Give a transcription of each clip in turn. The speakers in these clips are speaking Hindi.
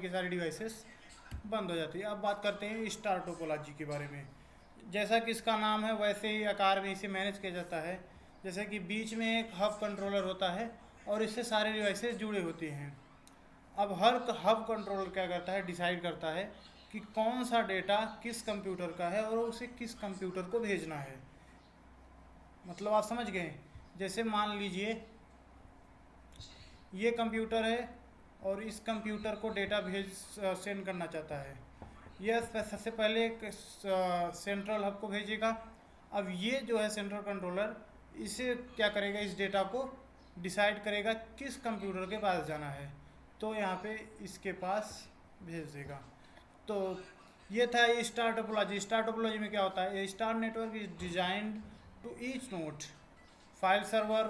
की सारी डिवाइसेस बंद हो जाती है। अब बात करते हैं स्टार टोपोलॉजी के बारे में। जैसा कि इसका नाम है वैसे ही आकार में इसे मैनेज किया जाता है। जैसे कि बीच में एक हब कंट्रोलर होता है और इससे सारे डिवाइसेस जुड़े होते हैं। अब हर हब कंट्रोलर क्या करता है, डिसाइड करता है कि कौन सा डेटा किस कंप्यूटर का है और उसे किस कंप्यूटर को भेजना है। मतलब आप समझ गए। जैसे मान लीजिए ये कंप्यूटर है और इस कंप्यूटर को डेटा सेंड करना चाहता है। यह सबसे पहले एक सेंट्रल हब को भेजेगा। अब ये जो है सेंट्रल कंट्रोलर इसे क्या करेगा, इस डेटा को डिसाइड करेगा किस कंप्यूटर के पास जाना है, तो यहाँ पे इसके पास भेज देगा। तो ये था स्टार टोपोलॉजी। स्टार टोपोलॉजी में क्या होता है, star network is designed to each node file server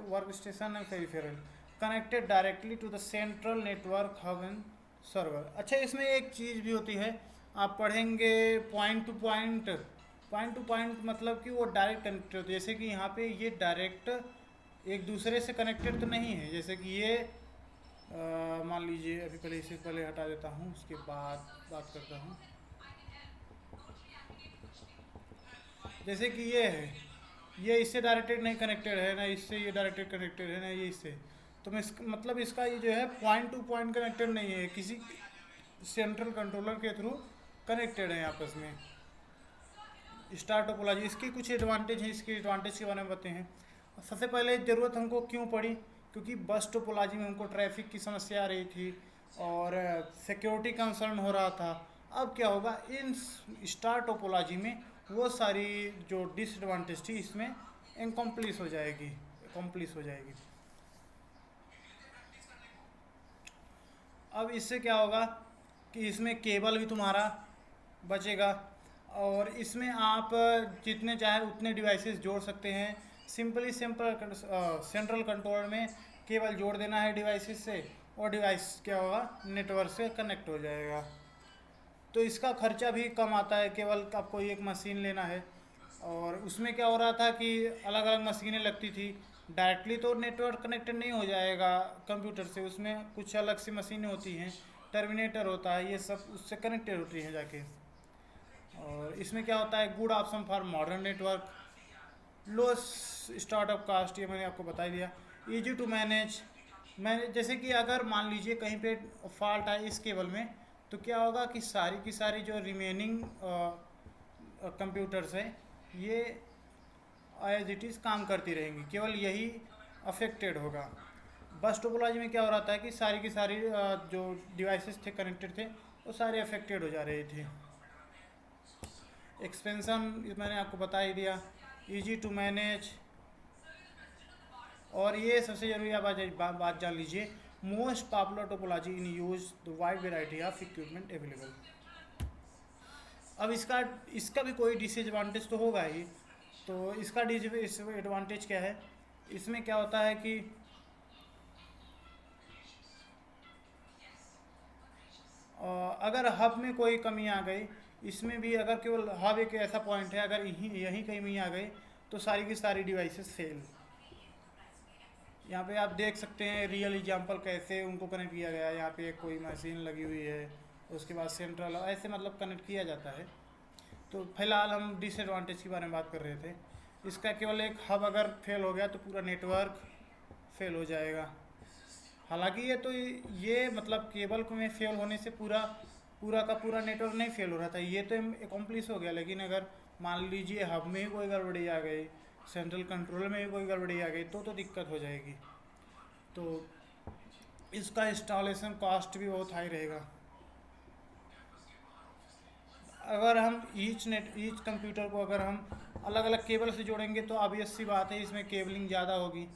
work station and peripheral connected directly to the central network hub and server. अच्छा, इसमें एक चीज़ भी होती है, आप पढ़ेंगे point to point. Point to point मतलब कि वो डायरेक्ट कनेक्टेड होती है। जैसे कि यहाँ पे ये डायरेक्ट एक दूसरे से कनेक्टेड तो नहीं है। जैसे कि ये मान लीजिए, अभी पहले इसे पहले हटा देता हूँ, उसके बाद बात करता हूँ। जैसे कि ये है, ये इससे डायरेक्टेड नहीं कनेक्टेड है ना, इससे ये डायरेक्टेड कनेक्टेड है ना, ये इससे। तो मैं मतलब इसका ये जो है पॉइंट टू पॉइंट कनेक्टेड नहीं है, किसी सेंट्रल कंट्रोलर के थ्रू कनेक्टेड है आपस में। स्टार टोपोलॉजी, इसकी कुछ एडवांटेज है, इसके एडवांटेज के बारे में बताते हैं। सबसे पहले ज़रूरत हमको क्यों पड़ी, क्योंकि बस टोपोलॉजी में हमको ट्रैफिक की समस्या आ रही थी और सिक्योरिटी कंसर्न हो रहा था। अब क्या होगा, इन स्टार टोपोलॉजी में वो सारी जो डिसएडवांटेज थी इसमें इनकम्प्लीट हो जाएगी। अब इससे क्या होगा कि इसमें केबल भी तुम्हारा बचेगा और इसमें आप जितने चाहे उतने डिवाइसेस जोड़ सकते हैं। सिंपल सेंट्रल कंट्रोलर में केबल जोड़ देना है डिवाइसेस से और डिवाइस क्या होगा, नेटवर्क से कनेक्ट हो जाएगा। तो इसका खर्चा भी कम आता है, केवल आपको एक मशीन लेना है। और उसमें क्या हो रहा था कि अलग अलग मशीनें लगती थी, डायरेक्टली तो नेटवर्क कनेक्टेड नहीं हो जाएगा कंप्यूटर से, उसमें कुछ अलग सी मशीनें होती हैं, टर्मिनेटर होता है, ये सब उससे कनेक्टेड होती हैं जाके। और इसमें क्या होता है, good option for modern network, low startup cost, ये मैंने आपको बता ही दिया। ईजी टू मैनेज, जैसे कि अगर मान लीजिए कहीं पे फॉल्ट आए इस केबल में, तो क्या होगा कि सारी की सारी जो रिमेनिंग कंप्यूटर्स हैं ये एज इट इज़ काम करती रहेंगी, केवल यही अफेक्टेड होगा। बस टोपोलॉजी में क्या हो रहा था कि सारी की सारी जो डिवाइसेस थे कनेक्टेड थे वो सारे अफेक्टेड हो जा रहे थे। एक्सपेंशन मैंने आपको बता ही दिया, इजी टू मैनेज। और ये सबसे ज़रूरी आप बात जान लीजिए, most popular topology in use the wide variety of equipment available. अब इसका भी कोई डिसएडवांटेज तो होगा ही। तो इसका डिसएडवांटेज क्या है, इसमें क्या होता है कि अगर हब में कोई कमी आ गई, इसमें भी अगर केवल हब एक ऐसा पॉइंट है, अगर यहीं कहीं भी आ गई तो सारी की सारी डिवाइसेस फेल। यहाँ पे आप देख सकते हैं रियल एग्जांपल कैसे उनको कनेक्ट किया गया है। यहाँ पे कोई मशीन लगी हुई है, उसके बाद सेंट्रल ऐसे मतलब कनेक्ट किया जाता है। तो फिलहाल हम डिसएडवांटेज के बारे में बात कर रहे थे। इसका केवल एक हब अगर फेल हो गया तो पूरा नेटवर्क फेल हो जाएगा। हालांकि ये मतलब केबल में फेल होने से पूरा का पूरा नेटवर्क नहीं फेल हो रहा था, ये तो अकम्प्लिश हो गया। लेकिन अगर मान लीजिए हब में ही कोई गड़बड़ी आ गई, सेंट्रल कंट्रोल में ही कोई गड़बड़ी आ गई तो दिक्कत हो जाएगी। तो इसका इंस्टॉलेशन कॉस्ट भी बहुत हाई रहेगा। अगर हम ईच कंप्यूटर को अगर हम अलग अलग केबल से जोड़ेंगे तो ऑब्वियस सी बात है इसमें केबलिंग ज़्यादा होगी।